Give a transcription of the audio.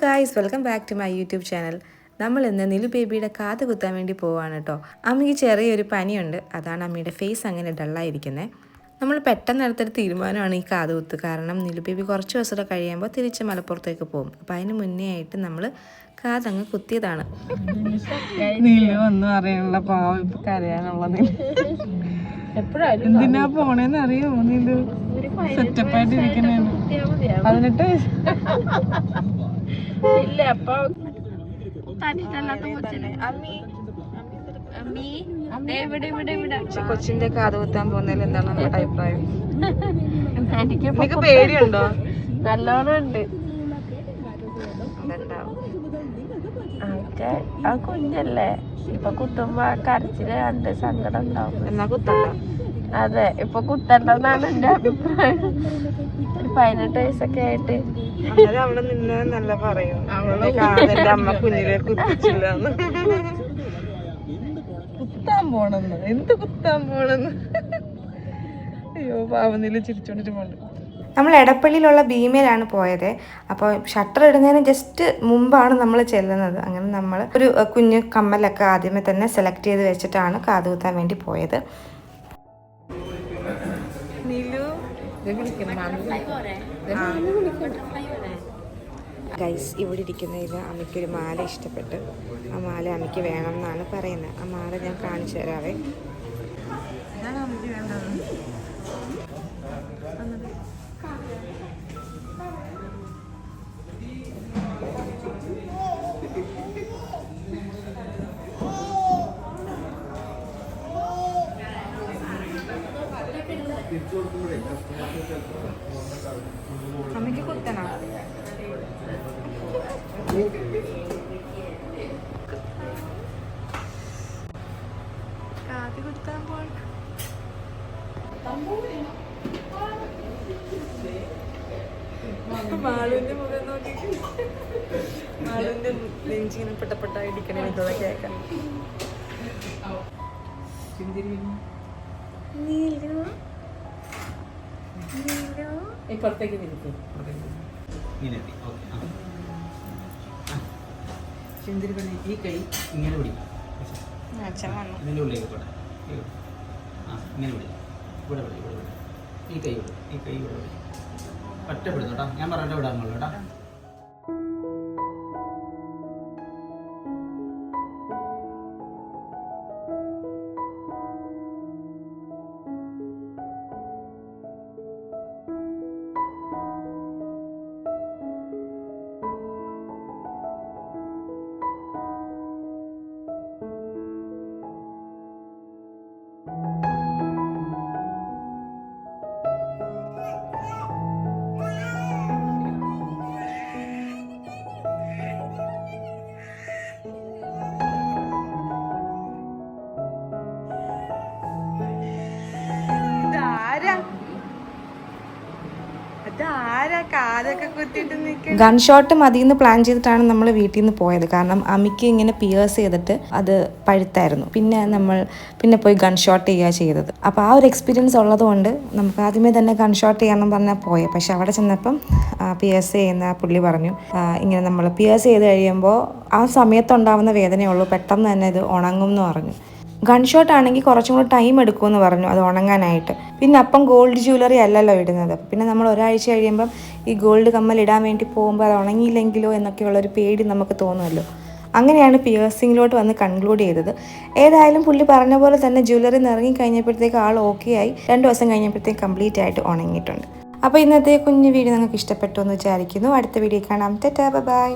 Guys, welcome back to my YouTube channel. നമ്മൾ ഇന്ന് നിലു ബേബിയുടെ കാത് കുത്താൻ വേണ്ടി പോവാണ് കേട്ടോ. അമ്മയ്ക്ക് ചെറിയൊരു പനിയുണ്ട്, അതാണ് അമ്മയുടെ ഫേസ് അങ്ങനെ ഡള്ളായിരിക്കുന്നത്. നമ്മൾ പെട്ടെന്ന് എടുത്തൊരു തീരുമാനമാണ് ഈ കാത് കുത്ത്. കാരണം നിലു ബേബി കുറച്ച് ദിവസം കഴിയുമ്പോൾ തിരിച്ച് മലപ്പുറത്തേക്ക് പോകും. അപ്പം അതിന് മുന്നേ ആയിട്ട് നമ്മൾ കാതങ്ങ് കുത്തിയതാണ്. ഒന്നും അറിയാനുള്ള പാവം ഇപ്പൊ കരയാനുള്ളത് എന്തിനാ പോണേന്ന് അറിയോ? നീലു സെറ്റപ്പായിട്ട് ഇരിക്കണേ. 18 വയസ്സ് ഇല്ല അപ്പൊ കൊച്ചിന്റെ കാത് കുത്താൻ പോകുന്നതിൽ എന്താണ് നമ്മുടെ അഭിപ്രായം? എനിക്ക് പേടിയുണ്ടോ? നല്ലോണം ഉണ്ട്. ആ കുഞ്ഞല്ലേ, ഇപ്പൊ കുത്തുമ്പോ കരച്ചില് കണ്ട് സങ്കടം ഉണ്ടാവും. എന്നാ കുത്തണ്ട. അതെ, ഇപ്പൊ കുത്തണ്ടെന്നാണ് എന്റെ അഭിപ്രായം. 18 വയസ്സൊക്കെ ആയിട്ട് അവിടെ നിന്ന് നല്ല പറയും, എന്റെ അമ്മ കുഞ്ഞിലെ കുത്തിച്ചില്ലെന്ന്. കുത്താൻ പോണെന്ന്, എന്ത് കുത്താൻ പോണെന്ന്. അയ്യോ പാവന്നില് ചിരിച്ചോണ്ടിട്ട് പോണ്ട്. നമ്മൾ എടപ്പള്ളിയിലുള്ള ഭീമയിലാണ് പോയത്. അപ്പോൾ ഷട്ടർ ഇടുന്നതിന് ജസ്റ്റ് മുമ്പാണ് നമ്മൾ ചെല്ലുന്നത്. അങ്ങനെ നമ്മൾ ഒരു കുഞ്ഞു കമ്മലൊക്കെ ആദ്യമേ തന്നെ സെലക്ട് ചെയ്ത് വെച്ചിട്ടാണ് കാത് കുത്താൻ വേണ്ടി പോയത്. ഗൈസ്, ഇവിടെ ഇരിക്കുന്നതിൽ അമ്മയ്ക്കൊരു മാല ഇഷ്ടപ്പെട്ട് ആ മാല അമ്മയ്ക്ക് വേണം എന്നാണ് പറയുന്നത്. ആ മാല ഞാൻ കാണിച്ചു തരാവേ. അമ്മയ്ക്ക് കുത്തണോ? കാത് കുത്താൻ പോണ മാളുവിന്റെ മുഖം നോക്കി. മാളുവിന്റെ നെഞ്ചിങ്ങനെ പെട്ടപ്പെട്ടായിട്ടിരിക്കണേ എനിക്കുള്ള കേൾക്കാം. ഇപ്പുറത്തേക്ക് തിരിച്ചു. ഈ കൈ ഇങ്ങനെ പിടിക്കും, ഇതിൻ്റെ ഉള്ളിലേക്ക് പോട്ടെ. ഇങ്ങനെ പിടിക്കും, ഇവിടെ പിടി, ഇവിടെ പിടി. ഈ കൈ വിടും, ഈ കൈ ഇവിടെ പിടി. ഒറ്റപ്പെടുന്നു കേട്ടോ, ഞാൻ പറഞ്ഞിട്ട് വിടാറുള്ളൂ കേട്ടോ. ഗൺ ഷോട്ട് മതിയെന്ന് പ്ലാൻ ചെയ്തിട്ടാണ് നമ്മൾ വീട്ടിൽ നിന്ന് പോയത്. കാരണം അമ്മിക്ക് ഇങ്ങനെ പിയേഴ്സ് ചെയ്തിട്ട് അത് പഴുത്തായിരുന്നു. പിന്നെ പോയി ഗൺ ഷോട്ട് ചെയ്യുക ചെയ്തത്. അപ്പോൾ ആ ഒരു എക്സ്പീരിയൻസ് ഉള്ളത് കൊണ്ട് നമുക്ക് ആദ്യമേ തന്നെ ഗൺ ഷോട്ട് ചെയ്യാമെന്ന് പറഞ്ഞാൽ പോയത്. പക്ഷെ അവിടെ ചെന്നപ്പം പിയേഴ്സ് ചെയ്യുന്ന പുള്ളി പറഞ്ഞു, ഇങ്ങനെ നമ്മൾ പിയേഴ്സ് ചെയ്ത് കഴിയുമ്പോൾ ആ സമയത്തുണ്ടാവുന്ന വേദനയുള്ളൂ, പെട്ടെന്ന് തന്നെ ഇത് ഉണങ്ങും എന്ന് പറഞ്ഞു. ഗൺ ഷോട്ട് ആണെങ്കിൽ കുറച്ചും കൂടി ടൈം എടുക്കുമെന്ന് പറഞ്ഞു അത് ഉണങ്ങാനായിട്ട്. പിന്നെ അപ്പം ഗോൾഡ് ജ്വല്ലറി അല്ലല്ലോ ഇടുന്നത്. പിന്നെ നമ്മൾ ഒരാഴ്ച കഴിയുമ്പം ഈ ഗോൾഡ് കമ്മൽ ഇടാൻ വേണ്ടി പോകുമ്പോൾ അത് ഉണങ്ങിയില്ലെങ്കിലോ എന്നൊക്കെയുള്ളൊരു പേടി നമുക്ക് തോന്നുമല്ലോ. അങ്ങനെയാണ് പിയേഴ്സിങ്ങിലോട്ട് വന്ന് കൺക്ലൂഡ് ചെയ്തത്. ഏതായാലും പുള്ളി പറഞ്ഞ പോലെ തന്നെ ജ്വല്ലറി ഇറങ്ങി കഴിഞ്ഞപ്പോഴത്തേക്ക് ആൾ ഓക്കെ ആയി. 2 ദിവസം കഴിഞ്ഞപ്പോഴത്തേക്ക് കംപ്ലീറ്റ് ആയിട്ട് ഉണങ്ങിയിട്ടുണ്ട്. അപ്പോൾ ഇന്നത്തെ കുഞ്ഞു വീഡിയോ നിങ്ങൾക്ക് ഇഷ്ടപ്പെട്ടു എന്ന് വിചാരിക്കുന്നു. അടുത്ത വീഡിയോ കാണാം. ടാറ്റാ, ബൈ.